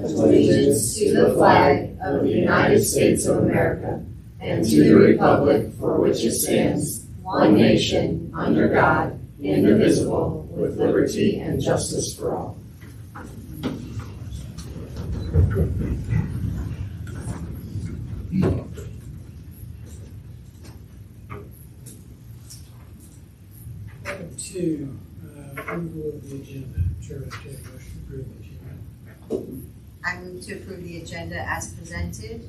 allegiance to the flag of the United States of America and to the republic for which it stands, one nation, under God, indivisible, with liberty and justice for all. Item 2, approval of the agenda. Chair will take a motion to approve the agenda. I move to approve the agenda as presented.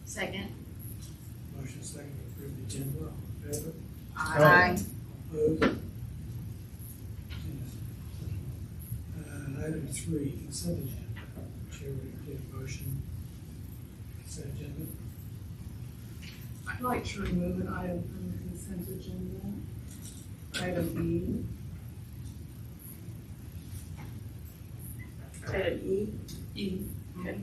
Second. Motion second to approve the agenda. All in favor? Aye. Opposed? Item 3, consent agenda. Chair will take a motion. Consent agenda. I'd like to remove an item from the consent agenda. Item E. Item E? E. Okay.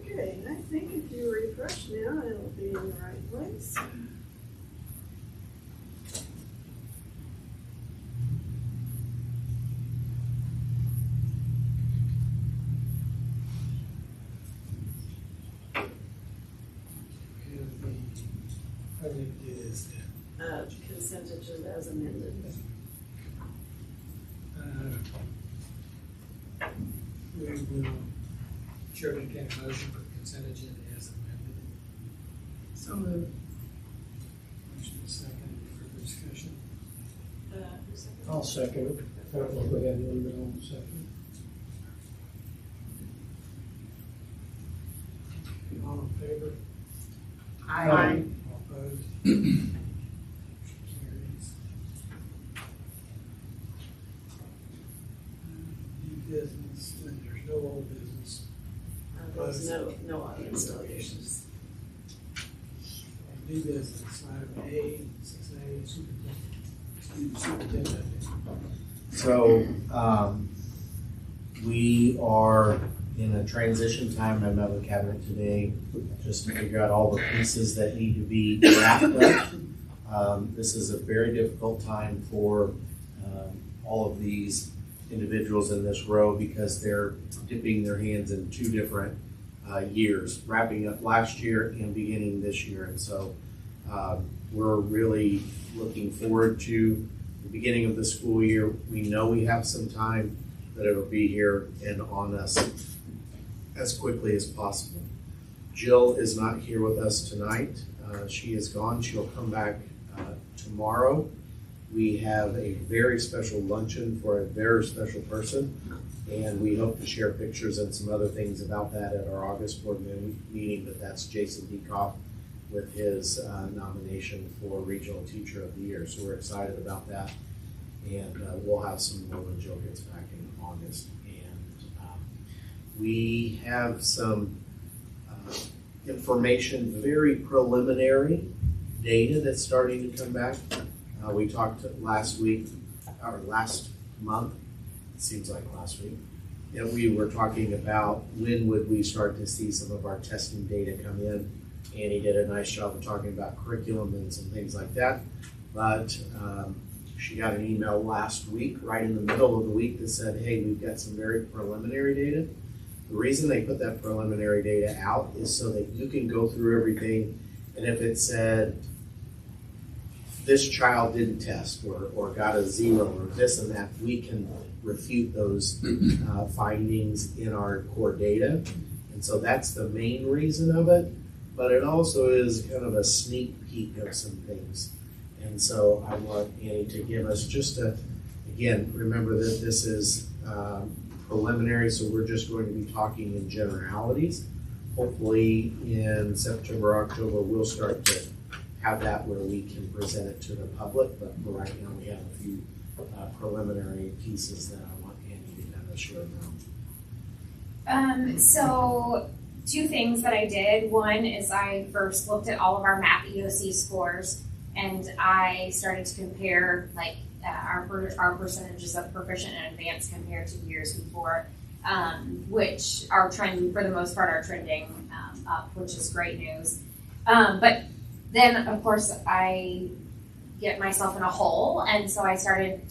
Okay, and I think if you refresh now, it'll be in the right place. How do we do this then? Consent agenda as amended. We will, Chair will take a motion for the consent agenda as amended. So moved. Motion second, further discussion. Who's second? I'll second it. I don't know if we have one bit on the second. All in favor? Aye. All opposed? Motion carries. New business, and there's no old business. There's no audience delegations. New business, item A, 6A, superintendent. So, we are in a transition time. I met with cabinet today just to figure out all the pieces that need to be wrapped up. This is a very difficult time for all of these individuals in this row because they're dipping their hands in two different years, wrapping up last year and beginning this year. And so we're really looking forward to the beginning of the school year. We know we have some time, that it'll be here and on us as quickly as possible. Jill is not here with us tonight. She is gone. She'll come back tomorrow. We have a very special luncheon for a very special person, and we hope to share pictures and some other things about that at our August board meeting, but that's Jason Dekoff with his nomination for Regional Teacher of the Year. So we're excited about that, and we'll have some more when Jill gets back in August. And we have some information, very preliminary data that's starting to come back. We talked last week, or last month, it seems like last week, and we were talking about when would we start to see some of our testing data come in. Annie did a nice job of talking about curriculum and some things like that, but she got an email last week, right in the middle of the week, that said, hey, we've got some very preliminary data. The reason they put that preliminary data out is so that you can go through everything, and if it said, this child didn't test or got a 0 or this and that, we can refute those findings in our core data. And so that's the main reason of it, but it also is kind of a sneak peek of some things. And so I want Annie to give us just again, remember that this is preliminary, so we're just going to be talking in generalities. Hopefully in September, October, we'll start to have that where we can present it to the public, but for right now, we have a few preliminary pieces that I want Andy to kind of share now. So two things that I did. One is I first looked at all of our MAP EOC scores, and I started to compare like our percentages of proficient and advanced compared to years before, which are trending, for the most part, are trending up, which is great news. But then, of course, I get myself in a hole, and so I started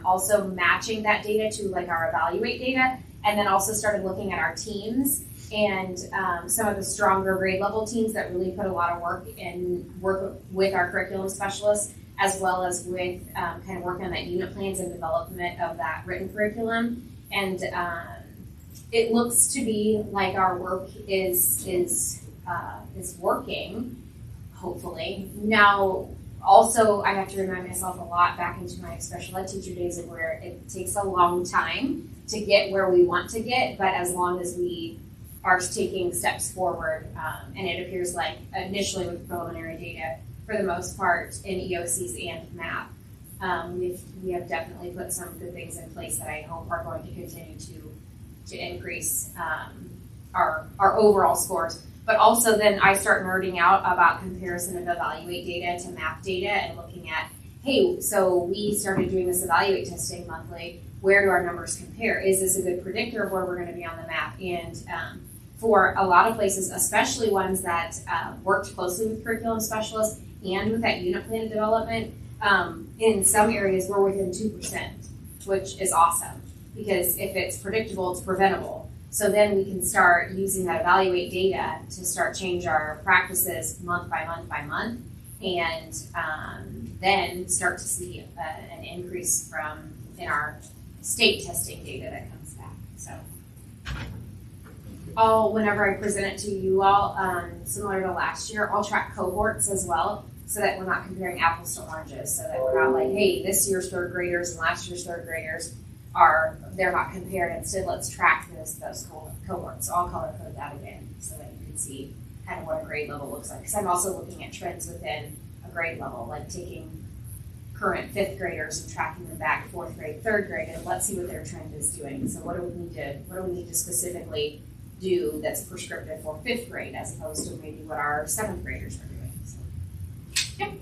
also matching that data to like our evaluate data, and then also started looking at our teams and some of the stronger grade level teams that really put a lot of work with our curriculum specialists, as well as with kind of working on that unit plans and development of that written curriculum. And it looks to be like our work is working, hopefully. Now, also, I have to remind myself a lot back into my special ed teacher days of where it takes a long time to get where we want to get, but as long as we are taking steps forward, and it appears like initially with preliminary data, for the most part in EOCs and MAP, we have definitely put some good things in place that I hope are going to continue to increase our overall scores. But also then I start nerding out about comparison of evaluate data to MAP data and looking at, hey, so we started doing this evaluate testing monthly. Where do our numbers compare? Is this a good predictor of where we're going to be on the MAP? And for a lot of places, especially ones that worked closely with curriculum specialists and with that unit plan development, in some areas we're within 2%, which is awesome, because if it's predictable, it's preventable. So then we can start using that evaluate data to start change our practices month by month by month, and then start to see an increase in our state testing data that comes back. So whenever I present it to you all, similar to last year, I'll track cohorts as well, so that we're not comparing apples to oranges, so that we're not like, hey, this year's third graders and last year's third graders they're not compared. Instead, let's track those cohorts. So I'll color code that again so that you can see kind of what a grade level looks like. Because I'm also looking at trends within a grade level, like taking current fifth graders and tracking them back fourth grade, third grade, and let's see what their trend is doing. So what do we need to specifically do that's prescriptive for fifth grade as opposed to maybe what our seventh graders are doing. So, yeah.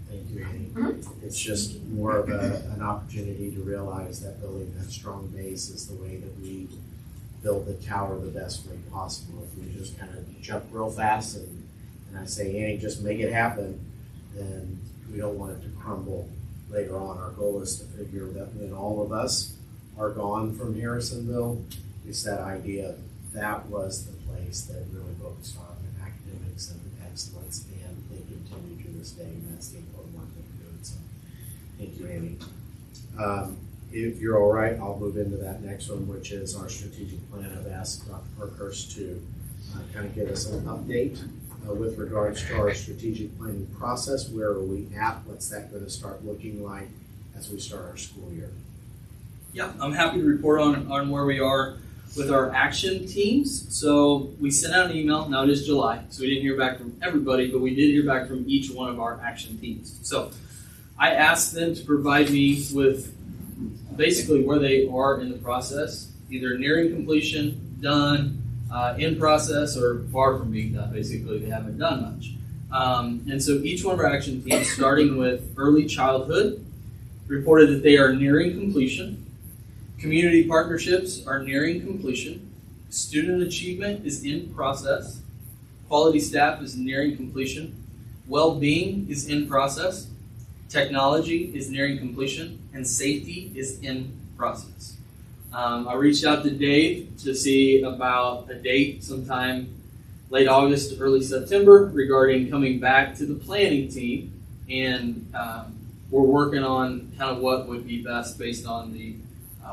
Thank you, Annie. Mm-hmm. It's just more of an opportunity to realize that building that strong base is the way that we build the tower the best way possible. If we just kind of jump real fast and I say, Annie, just make it happen, then we don't want it to crumble later on. Our goal is to figure that when all of us are gone from Harrisonville, it's that idea that was the place that really focused on academics and excellence, and they continue to this day, and that's the important work that we're doing. So thank you, Annie. If you're all right, I'll move into that next one, which is our strategic plan. I've asked Dr. Parkhurst to kind of give us an update with regards to our strategic planning process. Where are we at? What's that going to start looking like as we start our school year? Yeah, I'm happy to report on where we are with our action teams. So we sent out an email. Now it is July, so we didn't hear back from everybody, but we did hear back from each one of our action teams. So I asked them to provide me with basically where they are in the process, either nearing completion, done, in process, or far from being done. Basically, they haven't done much. And so each one of our action teams, starting with early childhood, reported that they are nearing completion. Community partnerships are nearing completion. Student achievement is in process. Quality staff is nearing completion. Well-being is in process. Technology is nearing completion. And safety is in process. I reached out to Dave to see about a date sometime late August, early September regarding coming back to the planning team. And we're working on kind of what would be best based on the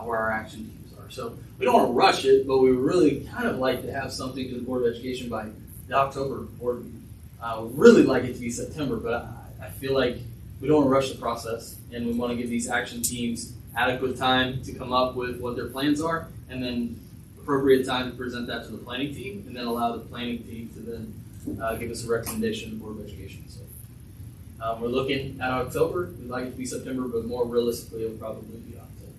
where our action teams are. So we don't want to rush it, but we would really kind of like to have something to the Board of Education by the October board meeting. We'd really like it to be September, but I feel like we don't want to rush the process, and we want to give these action teams adequate time to come up with what their plans are, and then appropriate time to present that to the planning team, and then allow the planning team to then give us a recommendation to the Board of Education. So we're looking at October. We'd like it to be September, but more realistically, it'll probably be October.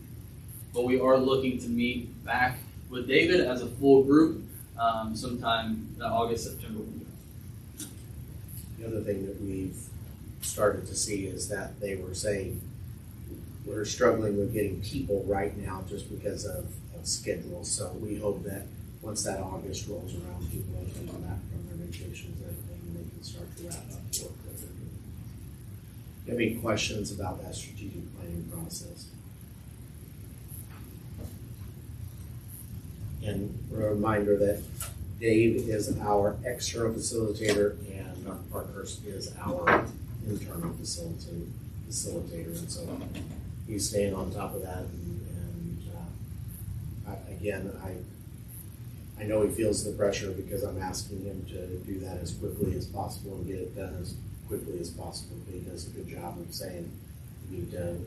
But we are looking to meet back with David as a full group sometime August, September. The other thing that we've started to see is that they were saying we're struggling with getting people right now just because of schedules. So we hope that once that August rolls around, people are coming back from their vacations and everything, and they can start to wrap up the work that they're doing. Do you have any questions about that strategic planning process? And a reminder that Dave is our external facilitator and Dr. Parkhurst is our internal facilitator. And so he's staying on top of that. And I know he feels the pressure because I'm asking him to do that as quickly as possible and get it done as quickly as possible. He does a good job of saying you need to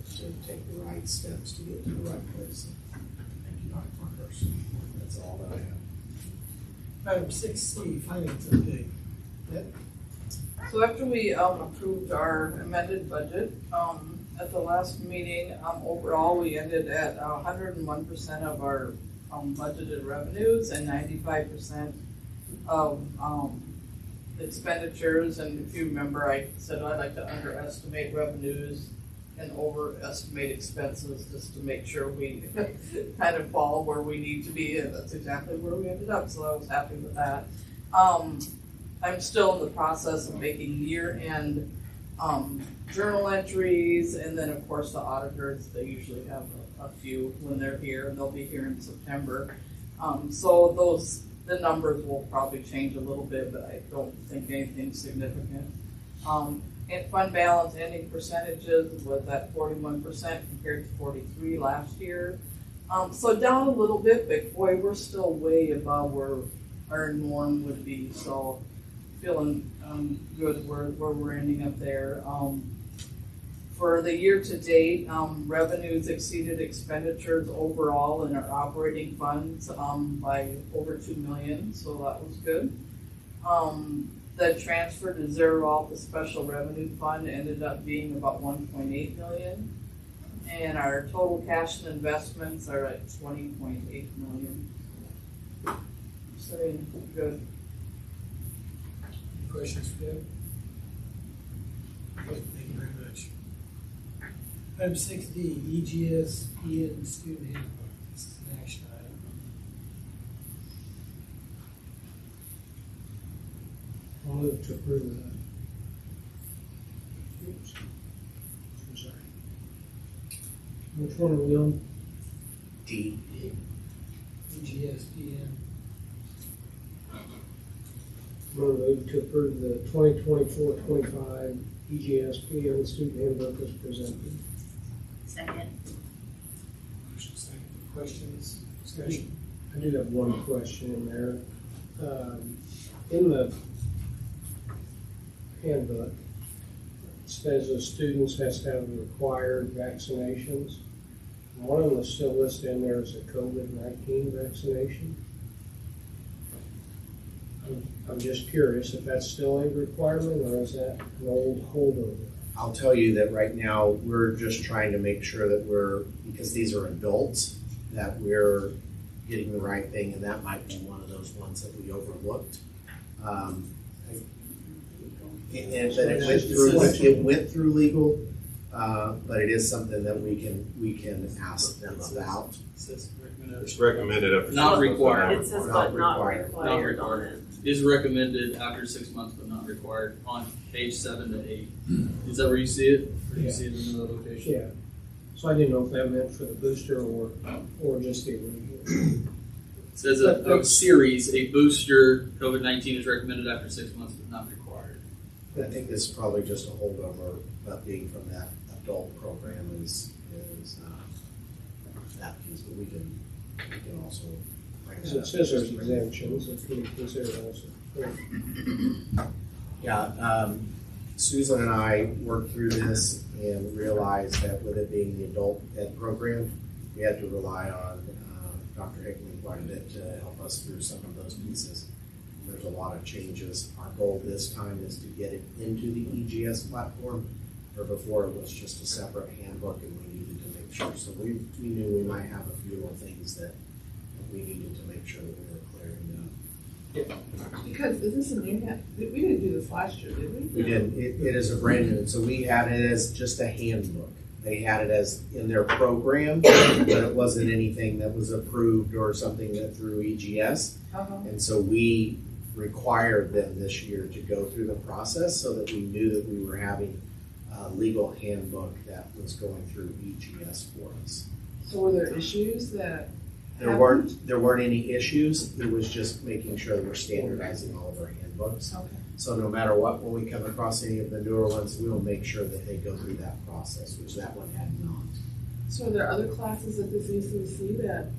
take the right steps to get to the right place. Thank you, Dr. Parkhurst. That's all that I have. Item 6C, finance update. Yep. So after we approved our amended budget, at the last meeting, overall, we ended at 101% of our budgeted revenues and 95% of expenditures. And if you remember, I said I like to underestimate revenues and overestimate expenses just to make sure we kind of fall where we need to be, and that's exactly where we ended up, so I was happy with that. I'm still in the process of making year-end journal entries, and then of course the auditors, they usually have a few when they're here, and they'll be here in September. So the numbers will probably change a little bit, but I don't think anything significant. And fund balance ending percentages was at 41% compared to 43% last year. So down a little bit, but boy, we're still way above where our norm would be. So feeling good where we're ending up there. For the year to date, revenues exceeded expenditures overall in our operating funds by over $2 million, so that was good. The transfer to zero off the special revenue fund ended up being about $1.8 million. And our total cash and investments are at $20.8 million. So good. Any questions for Deb? Okay, thank you very much. Item 6D, EGS EN student handbook. This is an action item. I'll move to approve that. Oops. I'm sorry. Which one are we on? D. EGS EN. I'm going to move to approve the 2024-25 EGS EN student handbook as presented. Second. Motion second. Questions, discussion? I do have one question in there. In the handbook, it says the students has to have required vaccinations. One of them is still listed in there as a COVID-19 vaccination. I'm just curious if that's still a requirement or is that an old holdover? I'll tell you that right now, we're just trying to make sure that because these are adults, that we're getting the right thing, and that might be one of those ones that we overlooked. It went through legal, but it is something that we can ask them about. It's recommended after Not 6 months. required. It says Not but not required. Not required on required. it. Is recommended after 6 months, but not required on page 7 to 8. Is that where you see it? Or do you Yeah. see it in another location? Yeah. So I didn't know if that meant for the booster or just the original. It says a series, a booster COVID-19 is recommended after 6 months, but not required. I think this is probably just a holdover, being from that adult program is that piece, but we can also bring Because that it up. says there's exemptions that can be considered also. Yeah, Susan and I worked through this and realized that with it being the adult ed program, we had to rely on Dr. Hickman quite a bit to help us through some of those pieces. There's a lot of changes. Our goal this time is to get it into the EGS platform, where before it was just a separate handbook and we needed to make sure. So we knew we might have a few more things that we needed to make sure that we were clearing up. Because is this a new, we didn't do this last year, did we? We didn't. It is a brand new, so we had it as just a handbook. They had it as in their program, but it wasn't anything that was approved or something that through EGS. And so we required them this year to go through the process so that we knew that we were having a legal handbook that was going through EGS for us. So were there issues that? There weren't any issues. It was just making sure that we're standardizing all of our handbooks. Okay. So no matter what, when we come across any of the newer ones, we'll make sure that they go through that process, which that one had not. So are there other classes at this ECC that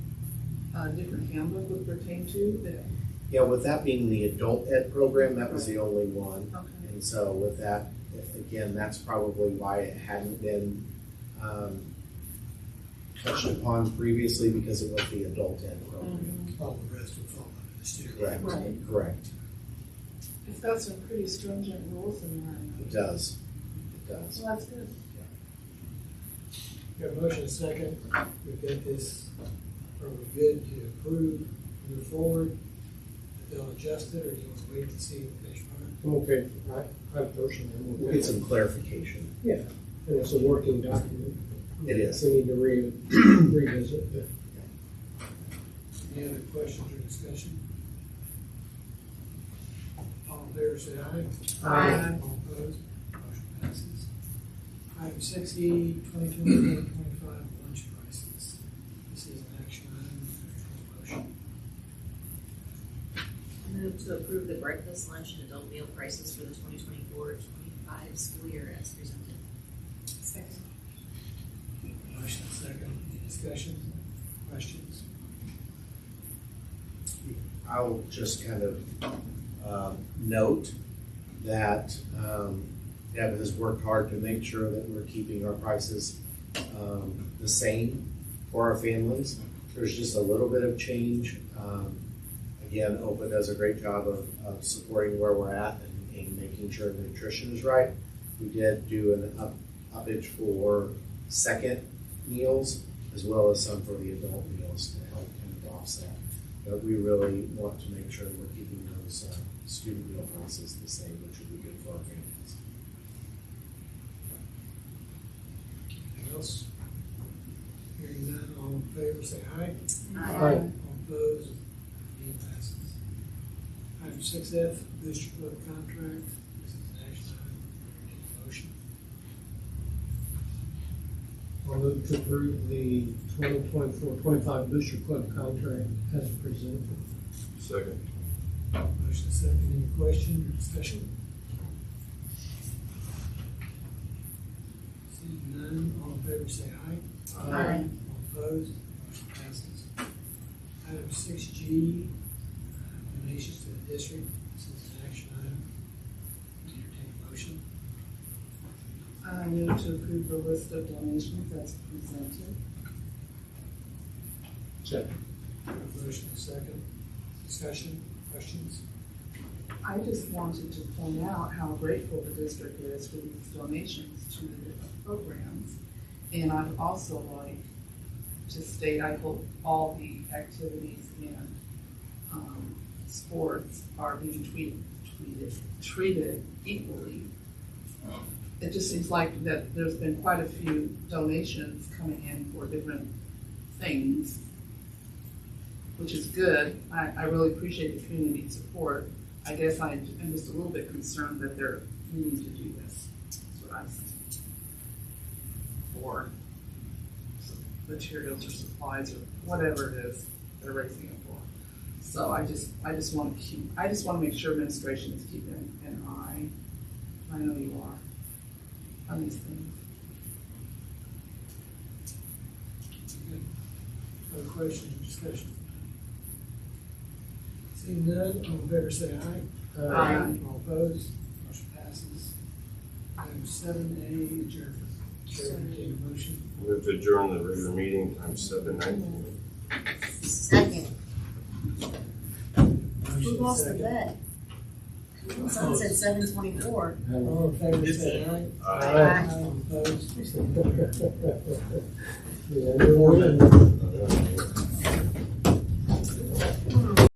a different handbook would pertain to that? Yeah, with that being the adult ed program, that was the only one. Okay. And so with that, again, that's probably why it hadn't been touched upon previously, because it was the adult ed program. All the rest would fall under the student. Correct, Right. correct. It's got some pretty stringent rules in It there. does. It does. Well, that's good. Got a motion and a second. We've got this, are we good to approve, move forward? They'll adjust it, or do you want to wait to see the finish product? I'm okay, I personally am okay. We'll get some clarification. Yeah, and it's a working document. It is. We need to revisit, but Any other questions or discussion? All in favor, say aye. Aye. All opposed, motion passes. Item 6E, 2024-2025 lunch prices. This is an action item. Motion. I move to approve the breakfast, lunch, and adult meal prices for the 2024-25 school year as presented. Second. Motion and second. Any discussion, questions? I'll just kind of note that Deb has worked hard to make sure that we're keeping our prices the same for our families. There's just a little bit of change. Again, OPA does a great job of supporting where we're at and making sure nutrition is right. We did do an uppage for second meals as well as some for the adult meals to help kind of offset. But we really want to make sure that we're keeping those student meal prices the same, which would be good for our families. Anything else? Hearing none, all in favor, say aye. Aye. All opposed, motion passes. Item 6F, booster club contract. This is an action item. Need a motion. I'll move to approve the 2024-25 Booster Club contract as presented. Second. Motion second, any question or discussion? Seeing none, all in favor say aye. Aye. All opposed, motion passes. Item 6G, donations to the district. This is an action item. Entertain a motion. I move to approve the list of donations as presented. Second. Motion second, discussion, questions? I just wanted to point out how grateful the district is for these donations to the different programs. And I'd also like to state, I hope all the activities in sports are being treated equally. It just seems like that there's been quite a few donations coming in for different things, which is good. I really appreciate the community support. I guess I'm just a little bit concerned that they're needing to do this. That's what I'm saying. For materials or supplies or whatever it is they're raising it for. So I just want to make sure administration is keeping an eye. I know you are on these things. Good. Other questions or discussion? Seeing none, all in favor say aye. Aye. All opposed, motion passes. Item 7A, adjournment. Chair, entertain a motion. Move to adjourn the regular meeting, time 7:19. Second. Motion motion lost the second. bet? Son said 7:24. All in favor, say aye. Aye. Opposed? Yeah, you're winning.